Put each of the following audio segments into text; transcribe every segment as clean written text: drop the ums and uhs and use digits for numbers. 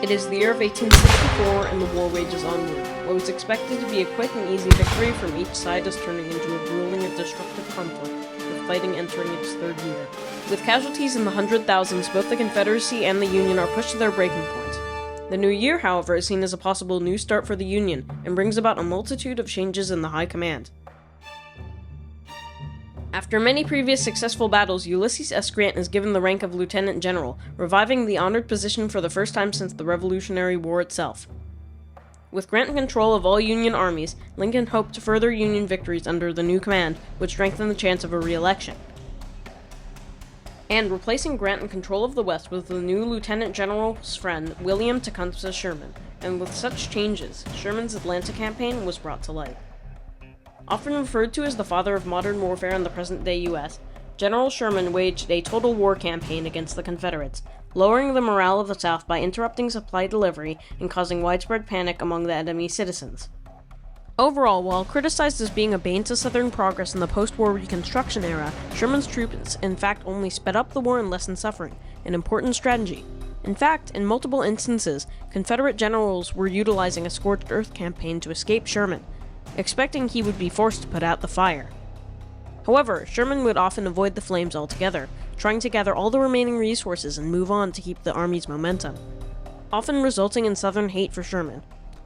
It is the year of 1864 and the war wages onward. What was expected to be a quick and easy victory from each side is turning into a grueling and destructive conflict, with fighting entering its third year. With casualties in the 100,000s, both the Confederacy and the Union are pushed to their breaking point. The new year, however, is seen as a possible new start for the Union, and brings about a multitude of changes in the high command. After many previous successful battles, Ulysses S. Grant is given the rank of Lieutenant General, reviving the honored position for the first time since the Revolutionary War itself. With Grant in control of all Union armies, Lincoln hoped to further Union victories under the new command would strengthen the chance of a re-election. And replacing Grant in control of the West was the new Lieutenant General's friend, William Tecumseh Sherman, and with such changes, Sherman's Atlanta campaign was brought to light. Often referred to as the father of modern warfare in the present-day U.S., General Sherman waged a total war campaign against the Confederates, lowering the morale of the South by interrupting supply delivery and causing widespread panic among the enemy's citizens. Overall, while criticized as being a bane to Southern progress in the post-war Reconstruction era, Sherman's troops in fact only sped up the war and lessened suffering, an important strategy. In fact, in multiple instances, Confederate generals were utilizing a scorched earth campaign to escape Sherman, expecting he would be forced to put out the fire. However, Sherman would often avoid the flames altogether, trying to gather all the remaining resources and move on to keep the army's momentum, often resulting in Southern hate for Sherman.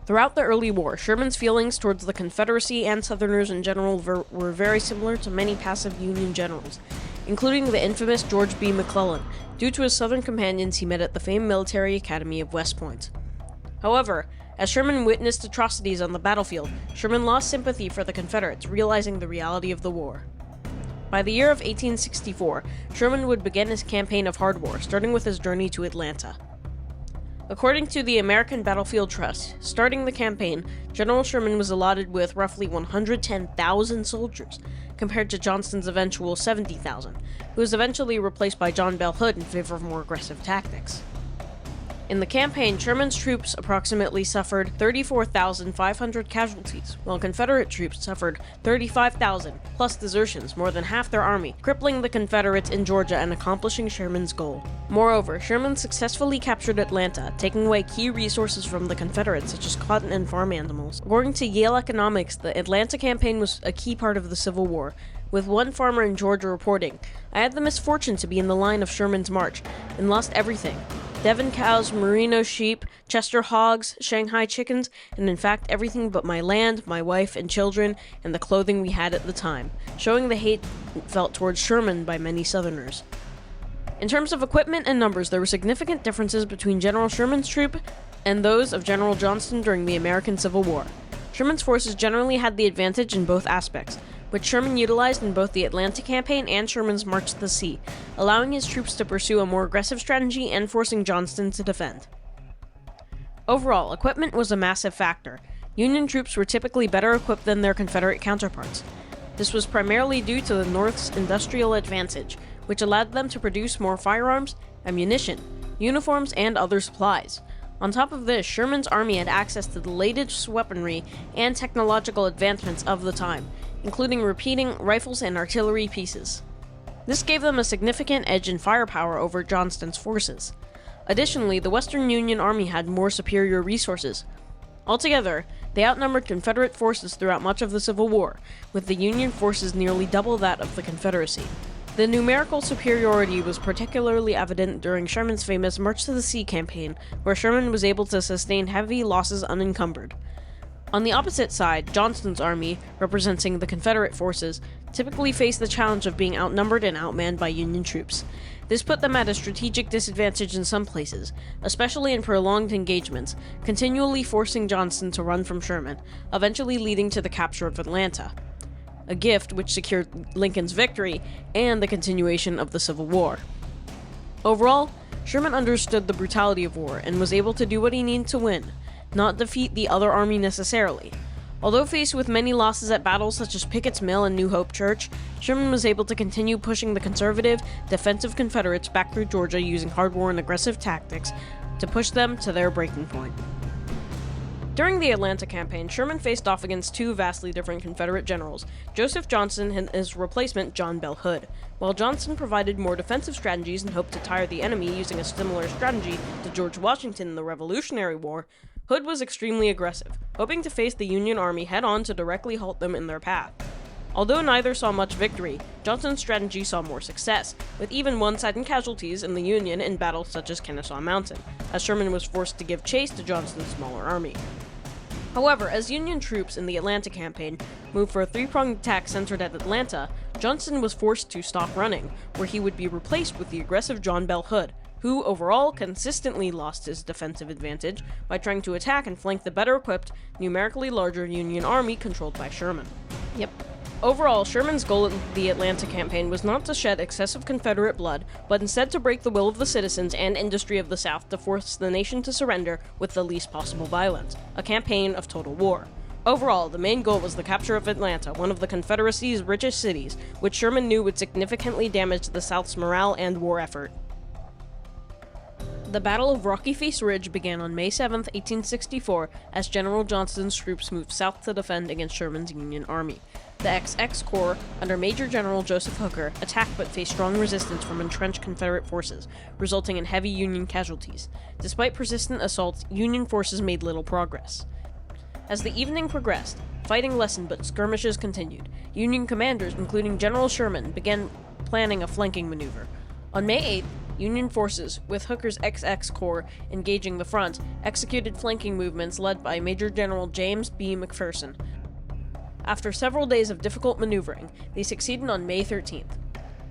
Throughout the early war, Sherman's feelings towards the Confederacy and Southerners in general were very similar to many passive Union generals, including the infamous George B. McClellan, due to his Southern companions he met at the famed military academy of West Point. However, as Sherman witnessed atrocities on the battlefield, Sherman lost sympathy for the Confederates, realizing the reality of the war. By the year of 1864, Sherman would begin his campaign of hard war, starting with his journey to Atlanta. According to the American Battlefield Trust, starting the campaign, General Sherman was allotted with roughly 110,000 soldiers, compared to Johnston's eventual 70,000, who was eventually replaced by John Bell Hood in favor of more aggressive tactics. In the campaign, Sherman's troops approximately suffered 34,500 casualties, while Confederate troops suffered 35,000, plus desertions, more than half their army, crippling the Confederates in Georgia and accomplishing Sherman's goal. Moreover, Sherman successfully captured Atlanta, taking away key resources from the Confederates such as cotton and farm animals. According to Yale Economics, the Atlanta campaign was a key part of the Civil War, with one farmer in Georgia reporting, "I had the misfortune to be in the line of Sherman's march, and lost everything. Devon cows, merino sheep, Chester hogs, Shanghai chickens, and in fact everything but my land, my wife and children, and the clothing we had at the time," showing the hate felt towards Sherman by many Southerners. In terms of equipment and numbers, there were significant differences between General Sherman's troop and those of General Johnston during the American Civil War. Sherman's forces generally had the advantage in both aspects, which Sherman utilized in both the Atlanta campaign and Sherman's march to the sea, allowing his troops to pursue a more aggressive strategy and forcing Johnston to defend. Overall, equipment was a massive factor. Union troops were typically better equipped than their Confederate counterparts. This was primarily due to the North's industrial advantage, which allowed them to produce more firearms, ammunition, uniforms, and other supplies. On top of this, Sherman's army had access to the latest weaponry and technological advancements of the time, including repeating rifles and artillery pieces. This gave them a significant edge in firepower over Johnston's forces. Additionally, the Western Union Army had more superior resources. Altogether, they outnumbered Confederate forces throughout much of the Civil War, with the Union forces nearly double that of the Confederacy. The numerical superiority was particularly evident during Sherman's famous March to the Sea campaign, where Sherman was able to sustain heavy losses unencumbered. On the opposite side, Johnston's army, representing the Confederate forces, typically faced the challenge of being outnumbered and outmanned by Union troops. This put them at a strategic disadvantage in some places, especially in prolonged engagements, continually forcing Johnston to run from Sherman, eventually leading to the capture of Atlanta, a gift which secured Lincoln's victory and the continuation of the Civil War. Overall, Sherman understood the brutality of war and was able to do what he needed to win, not defeat the other army necessarily. Although faced with many losses at battles such as Pickett's Mill and New Hope Church, Sherman was able to continue pushing the conservative, defensive Confederates back through Georgia using hard war and aggressive tactics to push them to their breaking point. During the Atlanta campaign, Sherman faced off against two vastly different Confederate generals, Joseph Johnston and his replacement John Bell Hood. While Johnston provided more defensive strategies and hoped to tire the enemy using a similar strategy to George Washington in the Revolutionary War, Hood was extremely aggressive, hoping to face the Union Army head-on to directly halt them in their path. Although neither saw much victory, Johnston's strategy saw more success, with even one-sided casualties in the Union in battles such as Kennesaw Mountain, as Sherman was forced to give chase to Johnston's smaller army. However, as Union troops in the Atlanta campaign moved for a three-pronged attack centered at Atlanta, Johnston was forced to stop running, where he would be replaced with the aggressive John Bell Hood, who overall consistently lost his defensive advantage by trying to attack and flank the better-equipped, numerically larger Union army controlled by Sherman. Overall, Sherman's goal in the Atlanta campaign was not to shed excessive Confederate blood, but instead to break the will of the citizens and industry of the South to force the nation to surrender with the least possible violence, a campaign of total war. Overall, the main goal was the capture of Atlanta, one of the Confederacy's richest cities, which Sherman knew would significantly damage the South's morale and war effort. The Battle of Rocky Face Ridge began on May 7, 1864, as General Johnston's troops moved south to defend against Sherman's Union Army. The XX Corps, under Major General Joseph Hooker, attacked but faced strong resistance from entrenched Confederate forces, resulting in heavy Union casualties. Despite persistent assaults, Union forces made little progress. As the evening progressed, fighting lessened but skirmishes continued. Union commanders, including General Sherman, began planning a flanking maneuver. On May 8th, Union forces, with Hooker's XX Corps engaging the front, executed flanking movements led by Major General James B. McPherson. After several days of difficult maneuvering, they succeeded on May 13th.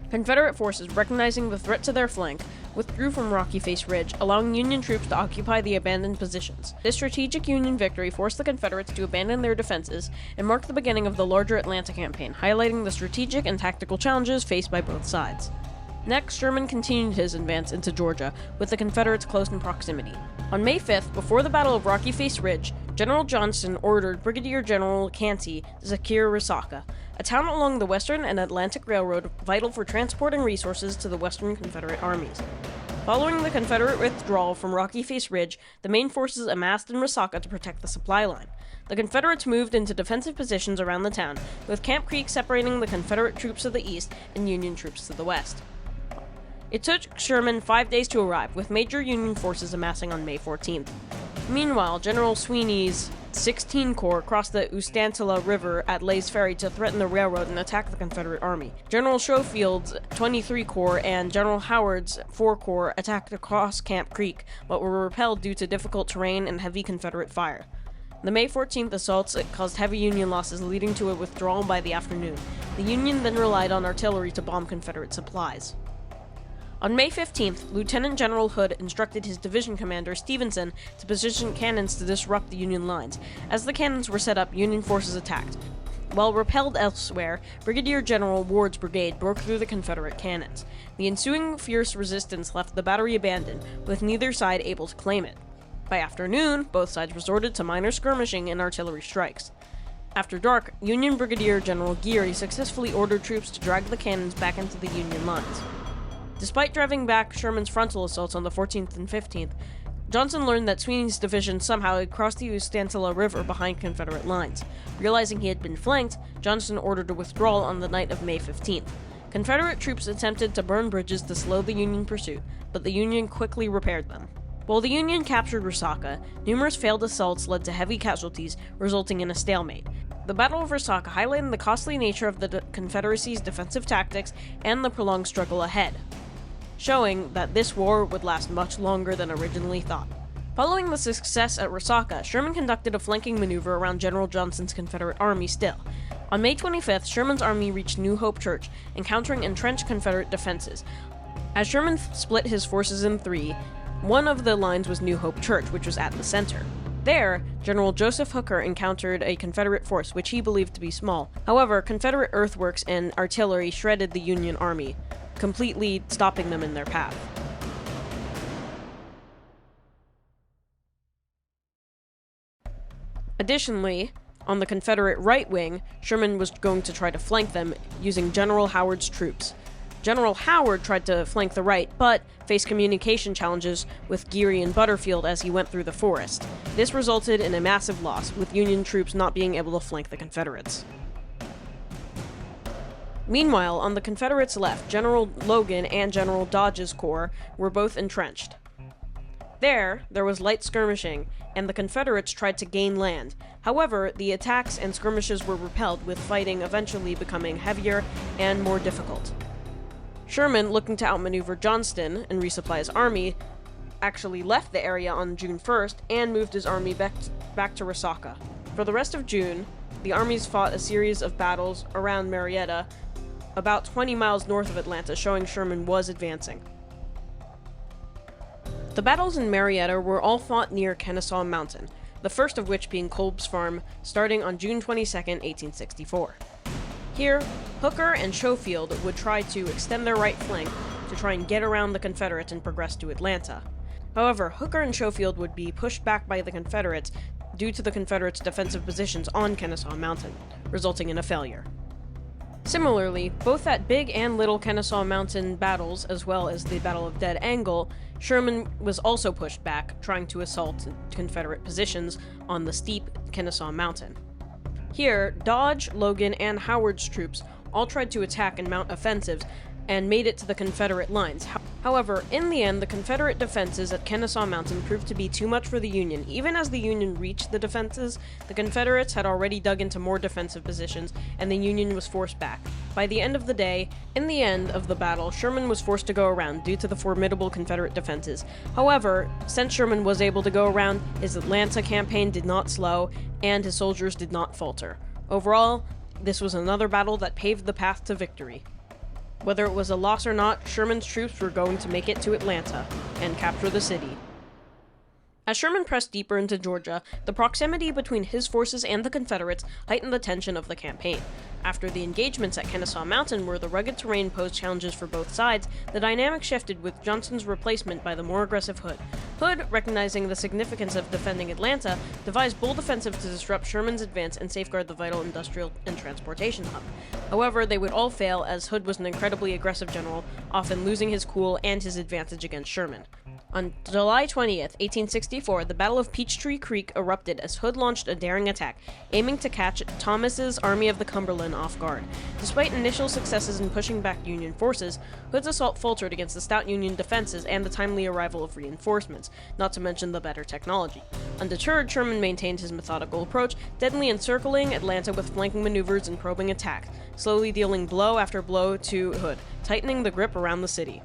Confederate forces, recognizing the threat to their flank, withdrew from Rocky Face Ridge, allowing Union troops to occupy the abandoned positions. This strategic Union victory forced the Confederates to abandon their defenses and marked the beginning of the larger Atlanta campaign, highlighting the strategic and tactical challenges faced by both sides. Next, Sherman continued his advance into Georgia, with the Confederates close in proximity. On May 5th, before the Battle of Rocky Face Ridge, General Johnston ordered Brigadier General Cantey to secure Resaca, a town along the Western and Atlantic Railroad vital for transporting resources to the Western Confederate armies. Following the Confederate withdrawal from Rocky Face Ridge, the main forces amassed in Resaca to protect the supply line. The Confederates moved into defensive positions around the town, with Camp Creek separating the Confederate troops to the east and Union troops to the west. It took Sherman 5 days to arrive, with major Union forces amassing on May 14th. Meanwhile, General Sweeney's 16 Corps crossed the Ustantia River at Lay's Ferry to threaten the railroad and attack the Confederate Army. General Schofield's 23 Corps and General Howard's 4 Corps attacked across Camp Creek, but were repelled due to difficult terrain and heavy Confederate fire. The May 14th assaults caused heavy Union losses, leading to a withdrawal by the afternoon. The Union then relied on artillery to bomb Confederate supplies. On May 15th, Lieutenant General Hood instructed his division commander, Stevenson, to position cannons to disrupt the Union lines. As the cannons were set up, Union forces attacked. While repelled elsewhere, Brigadier General Ward's brigade broke through the Confederate cannons. The ensuing fierce resistance left the battery abandoned, with neither side able to claim it. By afternoon, both sides resorted to minor skirmishing and artillery strikes. After dark, Union Brigadier General Geary successfully ordered troops to drag the cannons back into the Union lines. Despite driving back Sherman's frontal assaults on the 14th and 15th, Johnston learned that Sweeney's division somehow had crossed the Ustantia River behind Confederate lines. Realizing he had been flanked, Johnston ordered a withdrawal on the night of May 15th. Confederate troops attempted to burn bridges to slow the Union pursuit, but the Union quickly repaired them. While the Union captured Resaca, numerous failed assaults led to heavy casualties, resulting in a stalemate. The Battle of Resaca highlighted the costly nature of the Confederacy's defensive tactics and the prolonged struggle ahead, showing that this war would last much longer than originally thought. Following the success at Resaca, Sherman conducted a flanking maneuver around General Johnston's Confederate Army still. On May 25th, Sherman's army reached New Hope Church, encountering entrenched Confederate defenses. As Sherman split his forces in three, one of the lines was New Hope Church, which was at the center. There, General Joseph Hooker encountered a Confederate force, which he believed to be small. However, Confederate earthworks and artillery shredded the Union army, completely stopping them in their path. Additionally, on the Confederate right wing, Sherman was going to try to flank them using General Howard's troops. General Howard tried to flank the right, but faced communication challenges with Geary and Butterfield as he went through the forest. This resulted in a massive loss, with Union troops not being able to flank the Confederates. Meanwhile, on the Confederates' left, General Logan and General Dodge's corps were both entrenched. There was light skirmishing, and the Confederates tried to gain land. However, the attacks and skirmishes were repelled, with fighting eventually becoming heavier and more difficult. Sherman, looking to outmaneuver Johnston and resupply his army, actually left the area on June 1st and moved his army back to Resaca. For the rest of June, the armies fought a series of battles around Marietta, about 20 miles north of Atlanta, showing Sherman was advancing. The battles in Marietta were all fought near Kennesaw Mountain, the first of which being Kolb's Farm, starting on June 22, 1864. Here, Hooker and Schofield would try to extend their right flank to try and get around the Confederates and progress to Atlanta. However, Hooker and Schofield would be pushed back by the Confederates due to the Confederates' defensive positions on Kennesaw Mountain, resulting in a failure. Similarly, both at Big and Little Kennesaw Mountain battles, as well as the Battle of Dead Angle, Sherman was also pushed back, trying to assault Confederate positions on the steep Kennesaw Mountain. Here, Dodge, Logan, and Howard's troops all tried to attack and mount offensives, and made it to the Confederate lines. However, in the end, the Confederate defenses at Kennesaw Mountain proved to be too much for the Union. Even as the Union reached the defenses, the Confederates had already dug into more defensive positions, and the Union was forced back. By the end of the day, in the end of the battle, Sherman was forced to go around due to the formidable Confederate defenses. However, since Sherman was able to go around, his Atlanta campaign did not slow, and his soldiers did not falter. Overall, this was another battle that paved the path to victory. Whether it was a loss or not, Sherman's troops were going to make it to Atlanta and capture the city. As Sherman pressed deeper into Georgia, the proximity between his forces and the Confederates heightened the tension of the campaign. After the engagements at Kennesaw Mountain, where the rugged terrain posed challenges for both sides, the dynamic shifted with Johnston's replacement by the more aggressive Hood. Hood, recognizing the significance of defending Atlanta, devised bold offensives to disrupt Sherman's advance and safeguard the vital industrial and transportation hub. However, they would all fail, as Hood was an incredibly aggressive general, often losing his cool and his advantage against Sherman. On July 20th, 1864, the Battle of Peachtree Creek erupted as Hood launched a daring attack, aiming to catch Thomas's Army of the Cumberland off guard. Despite initial successes in pushing back Union forces, Hood's assault faltered against the stout Union defenses and the timely arrival of reinforcements, not to mention the better technology. Undeterred, Sherman maintained his methodical approach, deadly encircling Atlanta with flanking maneuvers and probing attacks, slowly dealing blow after blow to Hood, tightening the grip around the city.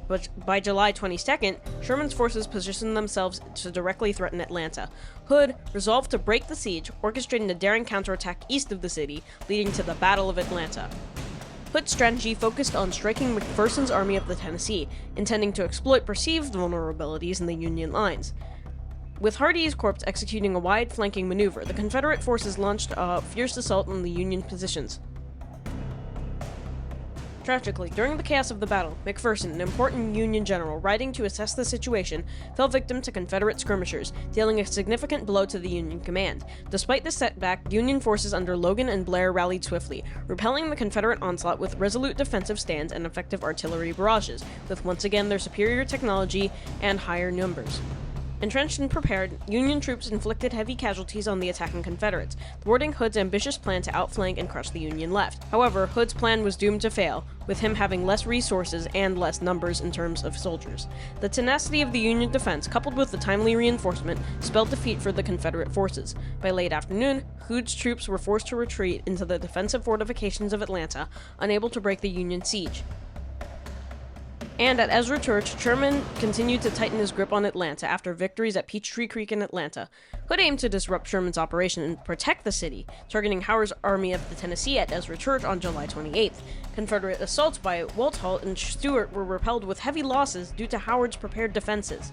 But by July 22nd, Sherman's forces positioned themselves to directly threaten Atlanta. Hood resolved to break the siege, orchestrating a daring counterattack east of the city, leading to the Battle of Atlanta. Hood's strategy focused on striking McPherson's Army of the Tennessee, intending to exploit perceived vulnerabilities in the Union lines. With Hardee's corps executing a wide flanking maneuver, the Confederate forces launched a fierce assault on the Union positions. Tragically, during the chaos of the battle, McPherson, an important Union general riding to assess the situation, fell victim to Confederate skirmishers, dealing a significant blow to the Union command. Despite this setback, Union forces under Logan and Blair rallied swiftly, repelling the Confederate onslaught with resolute defensive stands and effective artillery barrages, with once again their superior technology and higher numbers. Entrenched and prepared, Union troops inflicted heavy casualties on the attacking Confederates, thwarting Hood's ambitious plan to outflank and crush the Union left. However, Hood's plan was doomed to fail, with him having less resources and less numbers in terms of soldiers. The tenacity of the Union defense, coupled with the timely reinforcement, spelled defeat for the Confederate forces. By late afternoon, Hood's troops were forced to retreat into the defensive fortifications of Atlanta, unable to break the Union siege. And at Ezra Church, Sherman continued to tighten his grip on Atlanta after victories at Peachtree Creek and Atlanta. Hood aimed to disrupt Sherman's operation and protect the city, targeting Howard's Army of the Tennessee at Ezra Church on July 28th. Confederate assaults by Walthall and Stuart were repelled with heavy losses due to Howard's prepared defenses.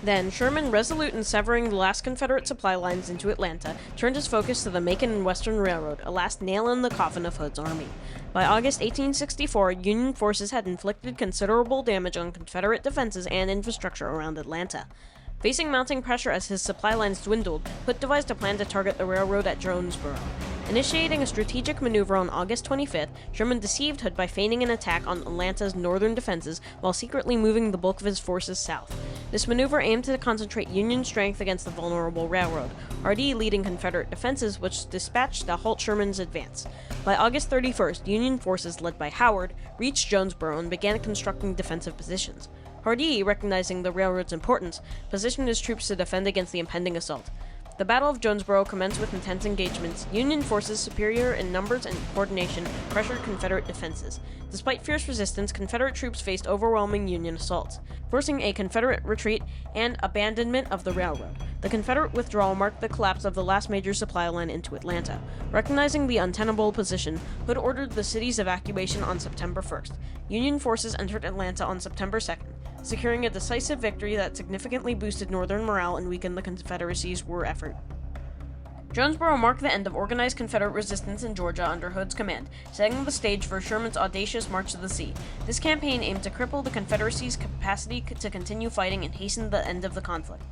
Then, Sherman, resolute in severing the last Confederate supply lines into Atlanta, turned his focus to the Macon and Western Railroad, a last nail in the coffin of Hood's army. By August 1864, Union forces had inflicted considerable damage on Confederate defenses and infrastructure around Atlanta. Facing mounting pressure as his supply lines dwindled, Hood devised a plan to target the railroad at Jonesboro. Initiating a strategic maneuver on August 25th, Sherman deceived Hood by feigning an attack on Atlanta's northern defenses while secretly moving the bulk of his forces south. This maneuver aimed to concentrate Union strength against the vulnerable railroad, Hardee leading Confederate defenses, which dispatched to halt Sherman's advance. By August 31st, Union forces led by Howard reached Jonesboro and began constructing defensive positions. Hardee, recognizing the railroad's importance, positioned his troops to defend against the impending assault. The Battle of Jonesboro commenced with intense engagements. Union forces, superior in numbers and coordination, pressured Confederate defenses. Despite fierce resistance, Confederate troops faced overwhelming Union assaults, forcing a Confederate retreat and abandonment of the railroad. The Confederate withdrawal marked the collapse of the last major supply line into Atlanta. Recognizing the untenable position, Hood ordered the city's evacuation on September 1st. Union forces entered Atlanta on September 2nd, securing a decisive victory that significantly boosted Northern morale and weakened the Confederacy's war effort. Jonesboro marked the end of organized Confederate resistance in Georgia under Hood's command, setting the stage for Sherman's audacious March to the Sea. This campaign aimed to cripple the Confederacy's capacity to continue fighting and hasten the end of the conflict,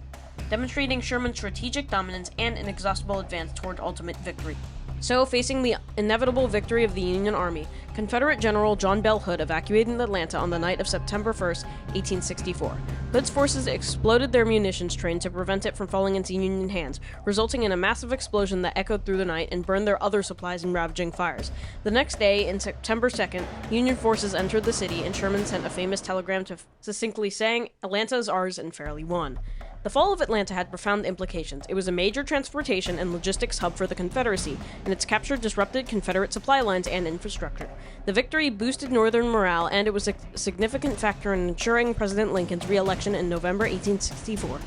demonstrating Sherman's strategic dominance and inexhaustible advance toward ultimate victory. So, facing the inevitable victory of the Union Army, Confederate General John Bell Hood evacuated Atlanta on the night of September 1st, 1864. Hood's forces exploded their munitions train to prevent it from falling into Union hands, resulting in a massive explosion that echoed through the night and burned their other supplies in ravaging fires. The next day, in September 2nd, Union forces entered the city, and Sherman sent a famous telegram succinctly saying, "Atlanta is ours and fairly won." The fall of Atlanta had profound implications. It was a major transportation and logistics hub for the Confederacy, and its capture disrupted Confederate supply lines and infrastructure. The victory boosted Northern morale, and it was a significant factor in ensuring President Lincoln's re-election in November 1864.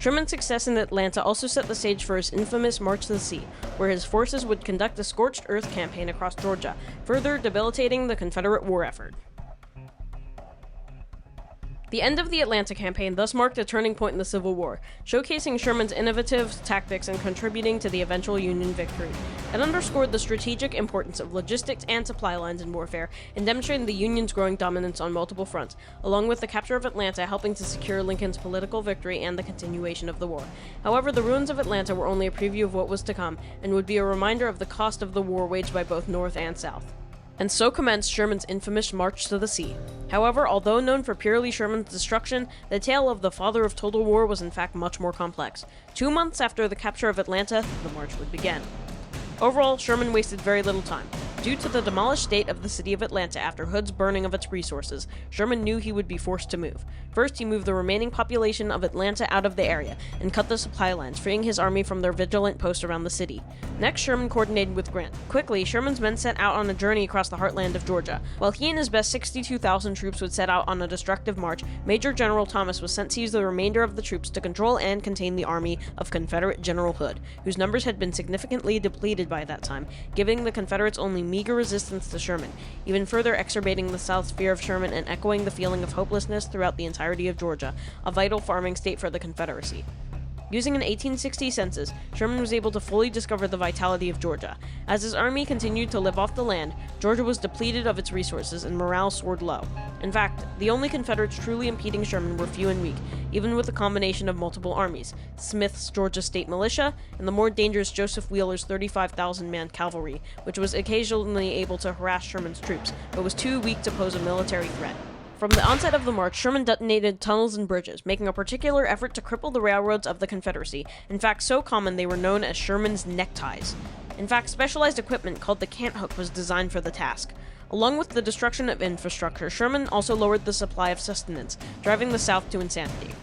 Sherman's success in Atlanta also set the stage for his infamous March to the Sea, where his forces would conduct a scorched earth campaign across Georgia, further debilitating the Confederate war effort. The end of the Atlanta campaign thus marked a turning point in the Civil War, showcasing Sherman's innovative tactics and contributing to the eventual Union victory. It underscored the strategic importance of logistics and supply lines in warfare, and demonstrated the Union's growing dominance on multiple fronts, along with the capture of Atlanta helping to secure Lincoln's political victory and the continuation of the war. However, the ruins of Atlanta were only a preview of what was to come, and would be a reminder of the cost of the war waged by both North and South. And so commenced Sherman's infamous March to the Sea. However, although known for purely Sherman's destruction, the tale of the father of total war was in fact much more complex. 2 months after the capture of Atlanta, the march would begin. Overall, Sherman wasted very little time. Due to the demolished state of the city of Atlanta after Hood's burning of its resources, Sherman knew he would be forced to move. First, he moved the remaining population of Atlanta out of the area and cut the supply lines, freeing his army from their vigilant post around the city. Next, Sherman coordinated with Grant. Quickly, Sherman's men set out on a journey across the heartland of Georgia. While he and his best 62,000 troops would set out on a destructive march, Major General Thomas was sent to use the remainder of the troops to control and contain the army of Confederate General Hood, whose numbers had been significantly depleted by that time, giving the Confederates only meager resistance to Sherman, even further exacerbating the South's fear of Sherman and echoing the feeling of hopelessness throughout the entirety of Georgia, a vital farming state for the Confederacy. Using an 1860 census, Sherman was able to fully discover the vitality of Georgia. As his army continued to live off the land, Georgia was depleted of its resources and morale soared low. In fact, the only Confederates truly impeding Sherman were few and weak, even with a combination of multiple armies: Smith's Georgia State Militia and the more dangerous Joseph Wheeler's 35,000-man cavalry, which was occasionally able to harass Sherman's troops, but was too weak to pose a military threat. From the onset of the march, Sherman detonated tunnels and bridges, making a particular effort to cripple the railroads of the Confederacy, in fact so common they were known as Sherman's neckties. In fact, specialized equipment called the cant hook was designed for the task. Along with the destruction of infrastructure, Sherman also lowered the supply of sustenance, driving the South to insanity.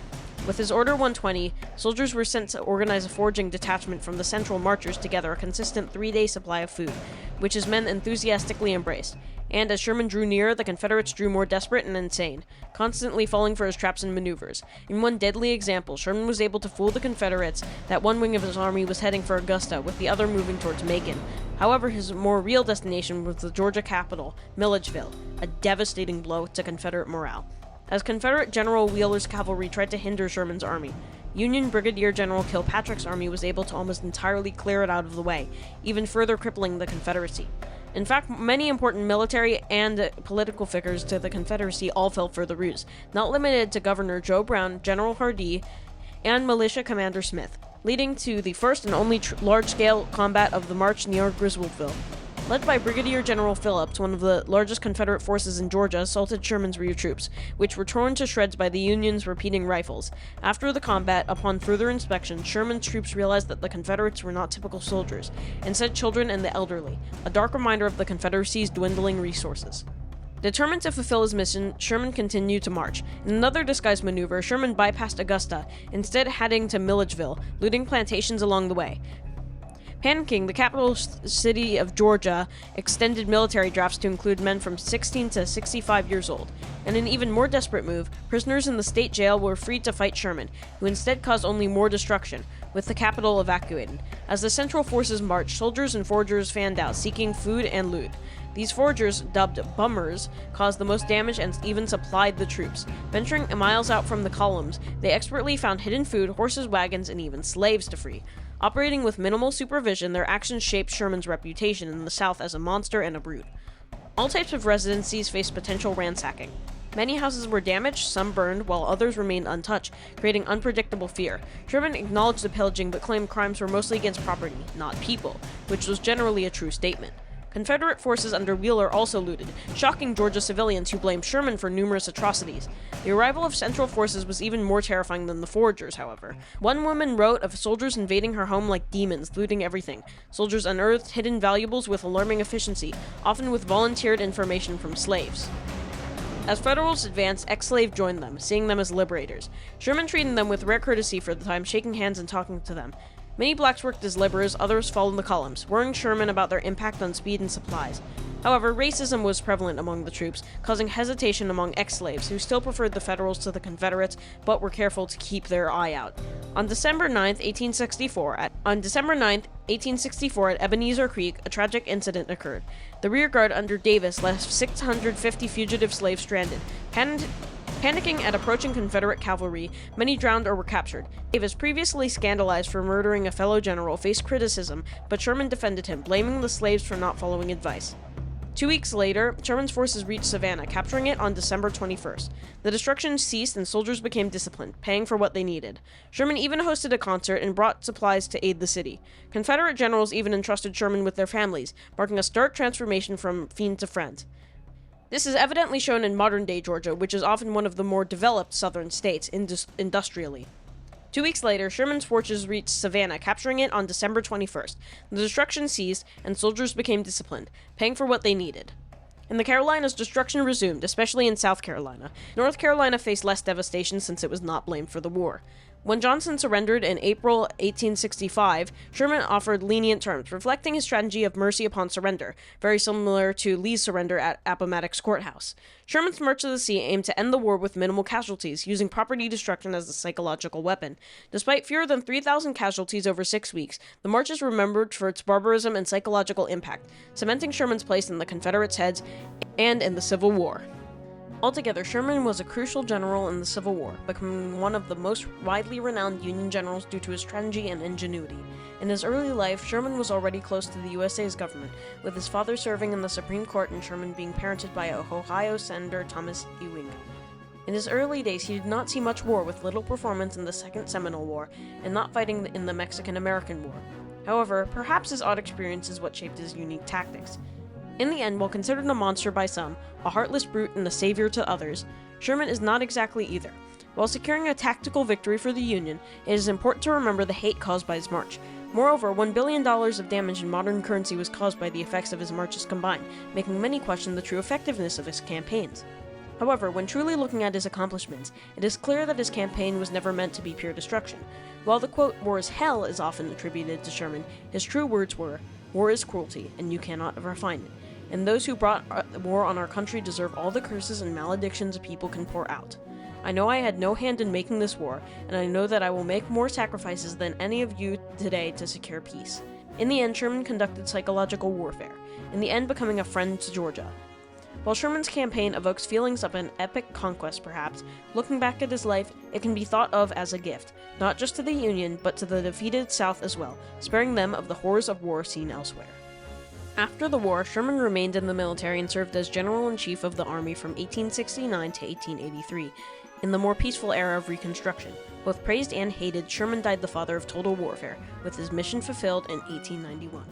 With his Order 120, soldiers were sent to organize a foraging detachment from the central marchers to gather a consistent 3-day supply of food, which his men enthusiastically embraced. And as Sherman drew nearer, the Confederates grew more desperate and insane, constantly falling for his traps and maneuvers. In one deadly example, Sherman was able to fool the Confederates that one wing of his army was heading for Augusta, with the other moving towards Macon. However, his more real destination was the Georgia capital, Milledgeville, a devastating blow to Confederate morale. As Confederate General Wheeler's cavalry tried to hinder Sherman's army, Union Brigadier General Kilpatrick's army was able to almost entirely clear it out of the way, even further crippling the Confederacy. In fact, many important military and political figures to the Confederacy all fell for the ruse, not limited to Governor Joe Brown, General Hardee, and militia commander Smith, leading to the first and only large-scale combat of the march near Griswoldville. Led by Brigadier General Phillips, one of the largest Confederate forces in Georgia assaulted Sherman's rear troops, which were torn to shreds by the Union's repeating rifles. After the combat, upon further inspection, Sherman's troops realized that the Confederates were not typical soldiers, instead children and the elderly, a dark reminder of the Confederacy's dwindling resources. Determined to fulfill his mission, Sherman continued to march. In another disguised maneuver, Sherman bypassed Augusta, instead heading to Milledgeville, looting plantations along the way. Panicking, the capital city of Georgia extended military drafts to include men from 16 to 65 years old. In an even more desperate move, prisoners in the state jail were freed to fight Sherman, who instead caused only more destruction, with the capital evacuated. As the Central forces marched, soldiers and foragers fanned out, seeking food and loot. These foragers, dubbed bummers, caused the most damage and even supplied the troops. Venturing miles out from the columns, they expertly found hidden food, horses, wagons, and even slaves to free. Operating with minimal supervision, their actions shaped Sherman's reputation in the South as a monster and a brute. All types of residencies faced potential ransacking. Many houses were damaged, some burned, while others remained untouched, creating unpredictable fear. Sherman acknowledged the pillaging but claimed crimes were mostly against property, not people, which was generally a true statement. Confederate forces under Wheeler also looted, shocking Georgia civilians who blamed Sherman for numerous atrocities. The arrival of Central forces was even more terrifying than the foragers, however. One woman wrote of soldiers invading her home like demons, looting everything. Soldiers unearthed hidden valuables with alarming efficiency, often with volunteered information from slaves. As Federals advanced, ex-slaves joined them, seeing them as liberators. Sherman treated them with rare courtesy for the time, shaking hands and talking to them. Many blacks worked as laborers, others followed the columns, worrying Sherman about their impact on speed and supplies. However, racism was prevalent among the troops, causing hesitation among ex-slaves who still preferred the Federals to the Confederates, but were careful to keep their eye out. On December 9, 1864, at Ebenezer Creek, a tragic incident occurred. The rear guard under Davis left 650 fugitive slaves stranded. Panicking at approaching Confederate cavalry, many drowned or were captured. Davis, previously scandalized for murdering a fellow general, faced criticism, but Sherman defended him, blaming the slaves for not following advice. 2 weeks later, Sherman's forces reached Savannah, capturing it on December 21st. The destruction ceased and soldiers became disciplined, paying for what they needed. Sherman even hosted a concert and brought supplies to aid the city. Confederate generals even entrusted Sherman with their families, marking a stark transformation from fiend to friend. This is evidently shown in modern-day Georgia, which is often one of the more developed southern states industrially. 2 weeks later, Sherman's forces reached Savannah, capturing it on December 21st. The destruction ceased, and soldiers became disciplined, paying for what they needed. In the Carolinas, destruction resumed, especially in South Carolina. North Carolina faced less devastation since it was not blamed for the war. When Johnson surrendered in April 1865, Sherman offered lenient terms, reflecting his strategy of mercy upon surrender, very similar to Lee's surrender at Appomattox Courthouse. Sherman's March to the Sea aimed to end the war with minimal casualties, using property destruction as a psychological weapon. Despite fewer than 3,000 casualties over 6 weeks, the march is remembered for its barbarism and psychological impact, cementing Sherman's place in the Confederates' heads and in the Civil War. Altogether, Sherman was a crucial general in the Civil War, becoming one of the most widely renowned Union generals due to his strategy and ingenuity. In his early life, Sherman was already close to the USA's government, with his father serving in the Supreme Court and Sherman being parented by Ohio Senator Thomas Ewing. In his early days, he did not see much war, with little performance in the Second Seminole War, and not fighting in the Mexican-American War. However, perhaps his odd experience is what shaped his unique tactics. In the end, while considered a monster by some, a heartless brute and a savior to others, Sherman is not exactly either. While securing a tactical victory for the Union, it is important to remember the hate caused by his march. Moreover, $1 billion of damage in modern currency was caused by the effects of his marches combined, making many question the true effectiveness of his campaigns. However, when truly looking at his accomplishments, it is clear that his campaign was never meant to be pure destruction. While the quote, "war is hell," is often attributed to Sherman, his true words were, "War is cruelty, and you cannot refine it. And those who brought war on our country deserve all the curses and maledictions a people can pour out. I know I had no hand in making this war, and I know that I will make more sacrifices than any of you today to secure peace." In the end, Sherman conducted psychological warfare, in the end becoming a friend to Georgia. While Sherman's campaign evokes feelings of an epic conquest perhaps, looking back at his life, it can be thought of as a gift, not just to the Union, but to the defeated South as well, sparing them of the horrors of war seen elsewhere. After the war, Sherman remained in the military and served as General-in-Chief of the Army from 1869 to 1883. In the more peaceful era of Reconstruction, both praised and hated, Sherman died the father of total warfare, with his mission fulfilled in 1891.